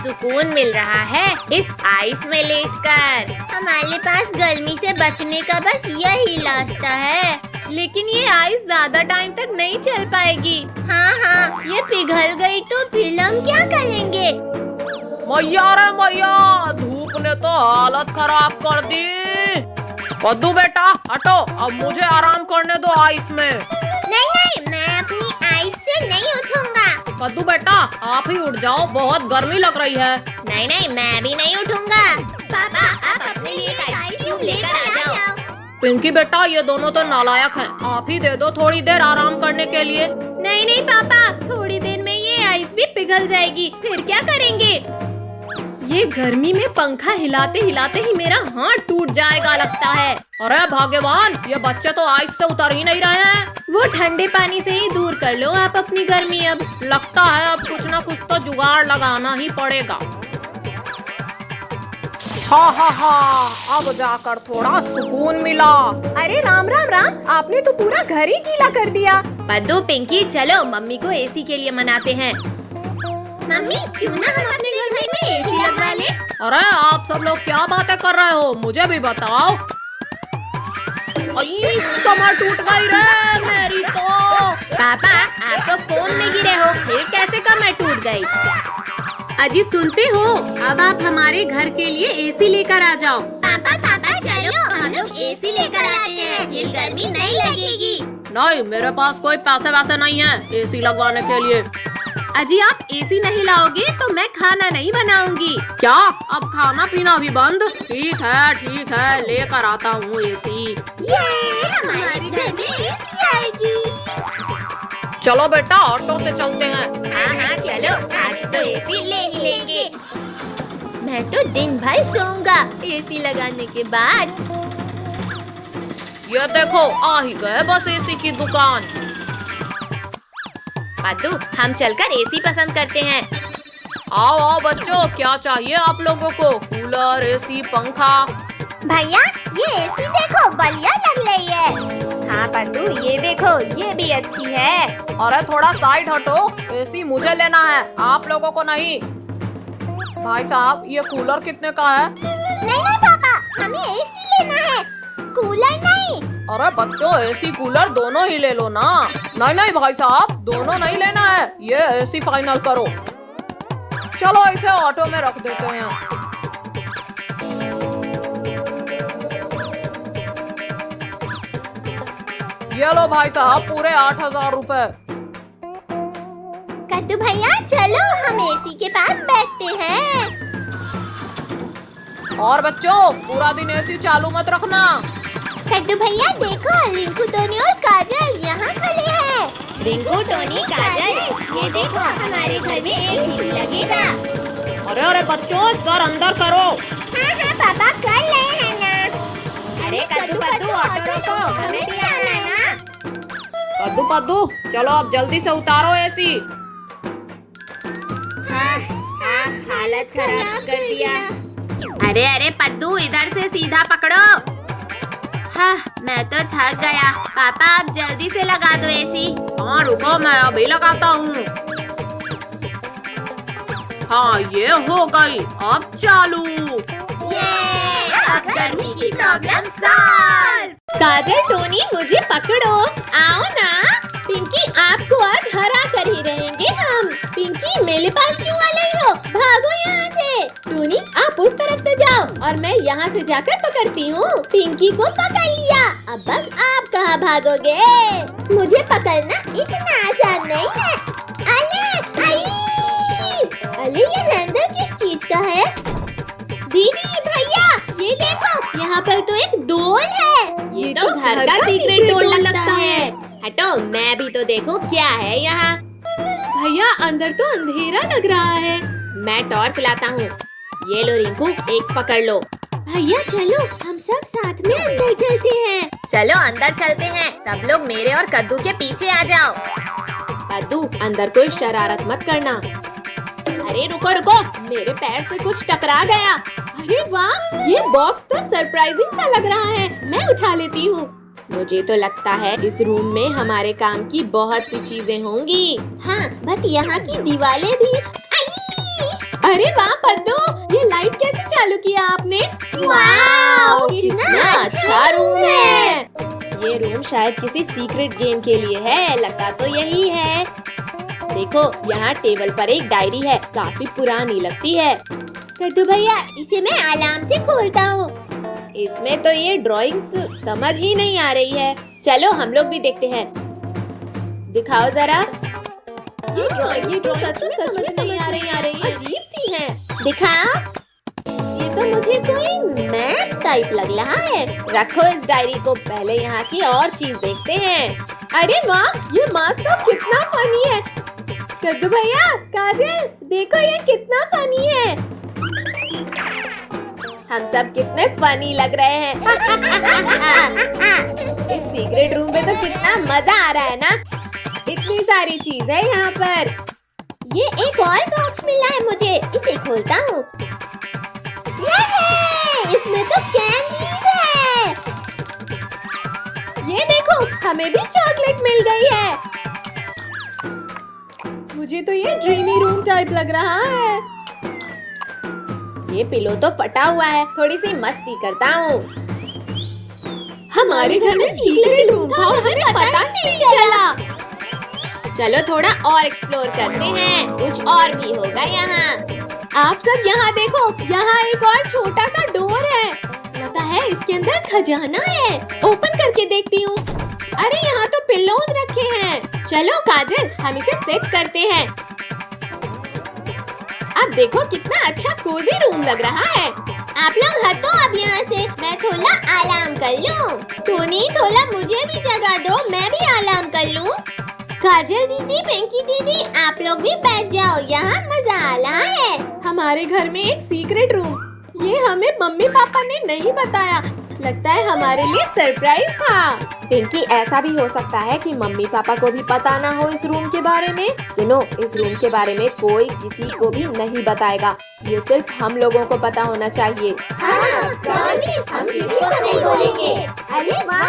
सुकून मिल रहा है इस आइस में लेटकर। हमारे पास गर्मी से बचने का बस यही रास्ता है। लेकिन ये आइस ज्यादा टाइम तक नहीं चल पाएगी। हाँ, ये पिघल गई तो फिर हम क्या करेंगे? मैया रे मैया, धूप ने तो हालत खराब कर दी। कद्दू बेटा हटो, अब मुझे आराम करने दो आइस में। नहीं, मैं अपनी आइस से नहीं उठूंगा। कद्दू बेटा आप ही उठ जाओ, बहुत गर्मी लग रही है। नहीं, मैं भी नहीं उठूंगा। पापा, आप अपने लिए आइस क्यूब लेकर आ जाओ। पिंकी बेटा ये दोनों तो नालायक हैं, आप ही दे दो थोड़ी देर आराम करने के लिए। नहीं पापा, थोड़ी देर में ये आइस भी पिघल जाएगी, फिर क्या करेंगे? ये गर्मी में पंखा हिलाते हिलाते ही मेरा हाथ टूट जाएगा लगता है। अरे भगवान, ये बच्चे तो आइस से उतर ही नहीं रहे हैं। वो ठंडे पानी से ही दूर कर लो आप अपनी गर्मी। अब लगता है अब कुछ न कुछ तो जुगाड़ लगाना ही पड़ेगा। हाँ, अब जाकर थोड़ा सुकून मिला। अरे राम, आपने तो पूरा घर ही गीला कर दिया। पद्दू, पिंकी चलो मम्मी को एसी के लिए मनाते हैं। मम्मी, क्यों ना हम अपने घर में एसी लगा ले? अरे आप सब लोग क्या बातें कर रहे हो, मुझे भी बताओ। कमर टूट गई रे मेरी तो। पापा, आप तो फोन में गिरे हो, फिर कैसे कमर टूट गई? अजी सुनते हो, अब आप हमारे घर के लिए एसी लेकर आ जाओ। पापा चलो हम लोग एसी लेकर आते हैं, फिर गर्मी नहीं लगेगी। नहीं, मेरे पास कोई पैसे वैसे नहीं है एसी लगवाने के लिए। अजी आप एसी नहीं लाओगे तो मैं खाना नहीं बनाऊंगी। क्या अब खाना पीना भी बंद? ठीक है लेकर आता हूँ एसी। ये हमारे घर में एसी आएगी। चलो बेटा ऑटो से चलते हैं। हाँ चलो, आज तो एसी ले ही लेंगे। मैं तो दिन भर सोऊंगा एसी लगाने के बाद। ये देखो आ ही गए बस एसी की दुकान। पादू, हम चलकर एसी पसंद करते हैं। आओ बच्चों, क्या चाहिए आप लोगों को? कूलर, एसी, पंखा? भैया ये एसी देखो, बढ़िया लग रही है। हाँ पादू, ये देखो, ये भी अच्छी है। अरे थोड़ा साइड हटो, एसी मुझे लेना है, आप लोगों को नहीं। भाई साहब ये कूलर कितने का है? नहीं पापा, हमें एसी लेना है, कूलर नहीं। अरे बच्चों एसी कूलर दोनों ही ले लो ना। नहीं भाई साहब, दोनों नहीं लेना है, ये एसी फाइनल करो। चलो इसे ऑटो में रख देते हैं। ये लो भाई साहब, पूरे 8,000 रुपए। कद्दू भैया चलो हम एसी के पास बैठते हैं। और बच्चों पूरा दिन एसी चालू मत रखना। कद्दू भैया देखो, रिंकू, टोनी और काजल यहाँ खड़े हैं। रिंकू, टोनी, काजल, ये देखो हमारे घर में एसी लगेगा। अरे बच्चों सर अंदर करो। हाँ पापा कर रहे हैं ना। अरे कद्दू ऑटो रोको, हमें भी आना है ना। कद्दू चलो अब जल्दी से उतारो एसी। हाँ, हालत खराब कर दिया। अरे पद्दू इधर से सीधा पकड़ो। हाँ, मैं तो थक गया। पापा आप जल्दी से लगा दो एसी। हाँ रुको, मैं अभी लगाता हूँ। हाँ ये हो गई, अब चालू। ये अब गर्मी की प्रॉब्लम सॉल्व। काजल, टोनी मुझे पकड़ो, आओ ना। पिंकी आपको आज हरा कर ही रहेंगे हम। पिंकी मेरे पास क्यों आ रही हो, भागो यहाँ से। टोनी आप उस तरफ से जाओ और मैं यहाँ से जाकर पकड़ती हूँ। पिंकी को पकड़ लिया, अब बस आप कहाँ भागोगे? मुझे पकड़ना इतना आसान नहीं है। अरे ये हैंडल किस चीज का है? दीदी भैया ये देखो, यहाँ पर तो एक डोल है। ये तो घर का सीक्रेट डोल लगता है। हटो मैं भी तो देखूं क्या है यहाँ। भैया अंदर तो अंधेरा लग रहा है। मैं टॉर्च लाता हूँ। ये लो रिंकू, एक पकड़ लो। भैया चलो हम सब साथ में अंदर चलते हैं। चलो अंदर चलते हैं, सब लोग मेरे और कद्दू के पीछे आ जाओ। कद्दू अंदर कोई शरारत मत करना। अरे रुको, मेरे पैर से कुछ टकरा गया। अरे वाह, ये बॉक्स तो सरप्राइजिंग सा लग रहा है, मैं उठा लेती हूँ। मुझे तो लगता है इस रूम में हमारे काम की बहुत सी चीजें होंगी। हाँ, बस यहाँ की दीवारें भी अरे वाह पद्दू, ये लाइट कैसे चालू किया आपने? वाह, कितना अच्छा रूम है। ये रूम शायद किसी सीक्रेट गेम के लिए है, लगता तो यही है। देखो, यहाँ टेबल पर एक डायरी है, काफी पुरानी लगती है। कद्दू भैया, इसे मैं आराम से खोलता हूँ। इसमें तो ये ड्राइंग्स समझ ही नहीं आ रही है। चलो हम लोग भी देखते हैं। दिखाओ जरा। ये ड्राइंग सच में समझ नहीं आ रही है, अजीब सी है। दिखाओ। ये तो मुझे कोई मैप टाइप लग रहा है। रखो इस डायरी को, पहले यहाँ की और चीज देखते हैं। अरे वाह, ये मास्क तो कितना फनी है। कद्दू भैया, काजल, देखो ये कितना फनी है। हम सब कितने फनी लग रहे हैं। इस सीक्रेट रूम में तो कितना मजा आ रहा है ना। इतनी सारी चीज है यहाँ पर। ये एक और बॉक्स मिला है मुझे, इसे खोलता हूँ। इसमें तो कैंडीज है। ये देखो, हमें भी चॉकलेट मिल गई है। मुझे तो ये ड्रीमी रूम टाइप लग रहा है। ये पिलो तो फटा हुआ है, थोड़ी सी मस्ती करता हूँ। हमारे घर में सीक्रेट रूम था, हमें पता नहीं चला। चलो थोड़ा और एक्सप्लोर करते हैं, कुछ और भी होगा यहाँ। आप सब यहाँ देखो, यहाँ एक और छोटा सा डोर है। लगता है इसके अंदर खजाना है। ओपन करके देखती हूँ। अरे यहाँ तो पिल्लोज रखे हैं। चलो काजल, हम इसे सेट करते हैं। अब देखो कितना अच्छा कोजी रूम लग रहा है। आप लोग हटो अब यहाँ से, मैं थोड़ा आराम कर लूँ। टोनी, थोड़ा मुझे भी जगह दो, मैं भी आराम कर लूँ। काजल दीदी, पिंकी दीदी, आप लोग भी बैठ जाओ, यहाँ मजा आ रहा है। हमारे घर में एक सीक्रेट रूम, ये हमें मम्मी पापा ने नहीं बताया। लगता है हमारे लिए सरप्राइज था। पिंकी, ऐसा भी हो सकता है कि मम्मी पापा को भी पता ना हो इस रूम के बारे में। सुनो, इस रूम के बारे में कोई किसी को भी नहीं बताएगा। ये सिर्फ हम लोगों को पता होना चाहिए। हाँ, प्रॉमिस, हम किसी को नहीं बोलेंगे। अरे वाह,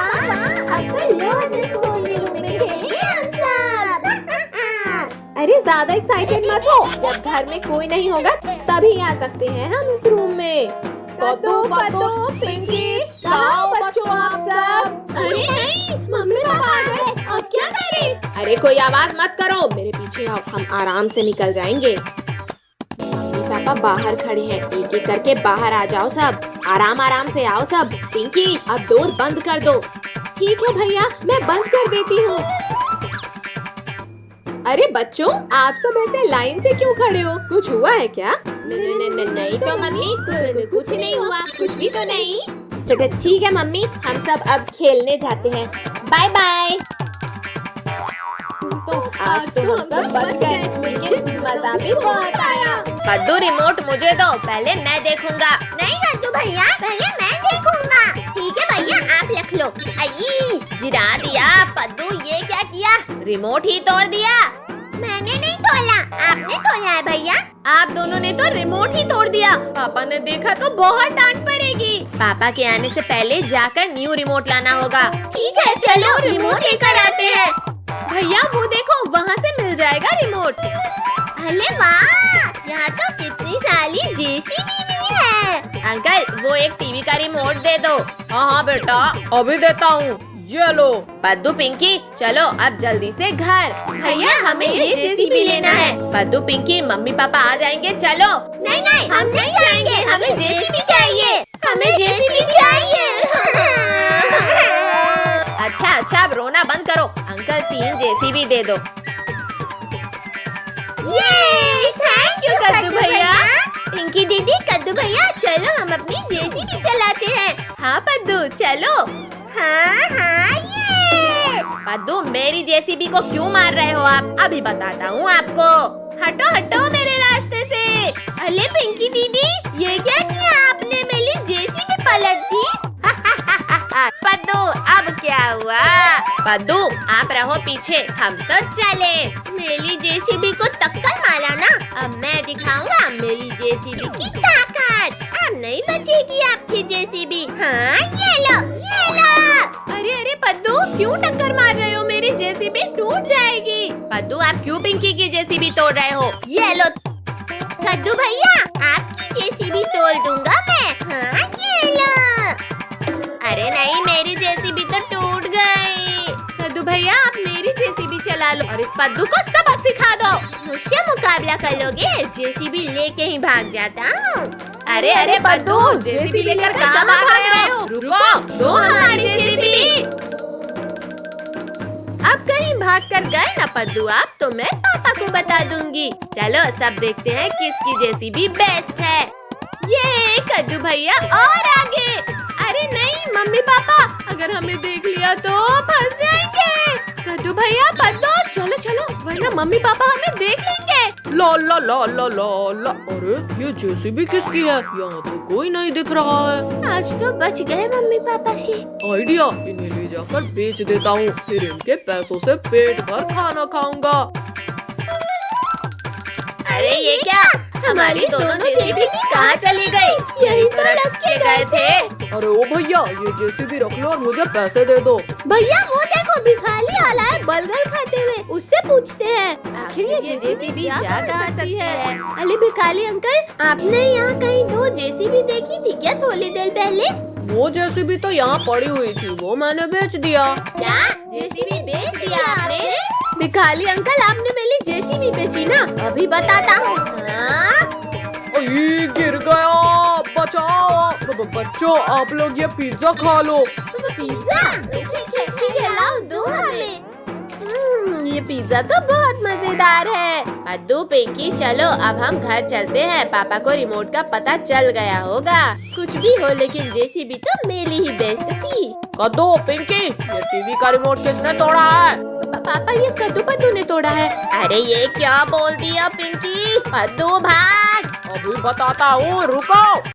अब तो रोज इस कोई रूम में खेलेंगे हम सब। अरे ज्यादा एक्साइटेड मत हो, जब घर में कोई नहीं होगा तभी आ सकते हैं हम इस रूम में। पद्दू, पिंकी, कहाँ बच्चों आप सब? अरे नहीं, मम्मी पापा आ गए, अब क्या करें? अरे कोई आवाज मत करो, मेरे पीछे आओ, हम आराम से निकल जाएंगे। मम्मी पापा बाहर खड़े हैं, एक एक करके बाहर आ जाओ सब। आराम आराम से आओ सब। पिंकी, अब डोर बंद कर दो। ठीक है भैया, मैं बंद कर देती हूँ। अरे बच्चों, आप सब ऐसे लाइन से क्यों खड़े हो? कुछ हुआ है क्या? नहीं तो मम्मी, कुछ नहीं हुआ, कुछ भी तो नहीं। चलो ठीक है मम्मी, हम सब अब खेलने जाते हैं। Bye bye. दोस्तों, आज तो हम सब बच गए, लेकिन मजा भी बहुत आया। कद्दू, रिमोट मुझे दो, पहले मैं देखूंगा। नहीं कद्दू भैया, पहले मैं देखूंगा। ठीक है भैया, आप रख लो। आई, गिरा दिया। पद्दू, ये क्या किया? रिमोट ही तोड़ दिया। मैंने नहीं तोड़ा, आपने तोड़ा है भैया। आप दोनों ने तो रिमोट ही तोड़ दिया। पापा ने देखा तो बहुत डांट पड़ेगी। पापा के आने से पहले जाकर न्यू रिमोट लाना होगा। ठीक है, चलो रिमोट लेकर आते हैं। भैया वो देखो, वहाँ से मिल जाएगा रिमोट। अरे वाह, यहाँ तो कितनी सारी जेसीबी भी है। अंकल, वो एक टीवी का रिमोट दे दो। हाँ बेटा, अभी देता हूँ। ये लो। पद्दू, पिंकी, चलो अब जल्दी से घर। भैया, हमें ये जेसीबी लेना है। पद्दू, पिंकी, मम्मी पापा आ जाएंगे, चलो। नहीं नहीं, हम नहीं जाएंगे, हमें जेसीबी चाहिए। हमें जेसीबी चाहिए। अच्छा, अब रोना बंद करो। अंकल 3 जेसीबी दे दो। ये थैंक यू कद्दू भैया। पिंकी दीदी, कद्दू भैया, चलो हम अपनी जेसीबी चलाते हैं। हाँ पद्दू, चलो। हाँ, ये। पद्दू, मेरी जेसीबी को क्यों मार रहे हो आप? अभी बताता हूँ आपको। हटो मेरे रास्ते से। अरे पिंकी दीदी, ये क्या किया आपने? मेरी जेसीबी पलट दी। पद्दू, अब क्या हुआ? पद्दू, आप रहो पीछे, हम तो चले। मेरी जेसीबी को टक्कर मारा ना, अब मैं दिखाऊंगा मेरी जेसीबी की ताकत। अब नहीं बचेगी आपकी जेसीबी। हाँ, ये लो। अरे पद्दू, क्यों टक्कर मार रहे हो? मेरी जेसीबी टूट जाएगी। पद्दू, आप क्यों पिंकी की जेसीबी तोड़ रहे हो? ये लो। कद्दू भैया, मुकाबला कर लोगे? जेसीबी लेके ही भाग जाता हूँ। अरे अरे पद्दू, जेसीबी लेकर कहाँ भाग रहे हो? रुको, दो हमारी जेसीबी। अब कहीं भाग कर गए ना पद्दू आप, तो मैं पापा को बता दूंगी। चलो सब देखते हैं किसकी जेसीबी बेस्ट है। ये कद्दू भैया और आगे। अरे नहीं मम्मी पापा, अगर हमें देख लिया तो फंस जाएंगे। कद्दू भैया पद्दू चलो चलो, वरना मम्मी पापा हमें देख लेंगे। ला ला ला ला ला ला। अरे ये जेसीबी किसकी है? यहाँ तो कोई नहीं दिख रहा है। आज तो बच गए मम्मी पापा से। आइडिया, इन्हें ले जाकर बेच देता हूँ, फिर इनके पैसों से पेट भर खाना खाऊंगा। अरे ये क्या, हमारी दोनों जेसीबी कहाँ चली गई? यही तो रख के गए थे। अरे ओ भैया, ये जेसीबी रख लो और मुझे पैसे दे दो। भैया वो देखो भिखारी आला है बलगल खाते हुए, उससे पूछते हैं आखिर ये जेसीबी जा कहाँ सकती है। अरे भिखारी अंकल, आपने यहाँ कहीं दो जेसीबी देखी थी क्या थोड़ी देर पहले? वो जेसीबी तो यहाँ पड़ी हुई थी, वो मैंने बेच दिया। क्या जेसीबी बेच दिया आपने? भिखारी अंकल आपने मेरी जेसीबी बेची ना, अभी बताता हूँ। गिर गया, बचाओ। बच्चों आप लोग ये पिज्जा खा लो। पिज्जा? ठीक है लाओ दो हमें। ये पिज्जा तो बहुत मजेदार है। पद्दू पिंकी चलो अब हम घर चलते हैं, पापा को रिमोट का पता चल गया होगा। कुछ भी हो लेकिन जेसीबी तो मेरी ही बेस्ट थी। कद्दू पिंकी, ये टीवी का रिमोट किसने तोड़ा है? पापा ये कद्दू पद्दू ने तोड़ा है। अरे ये क्या बोल दिया पिंकी? पद्दू भाग। अभी बताता हूँ, रुको।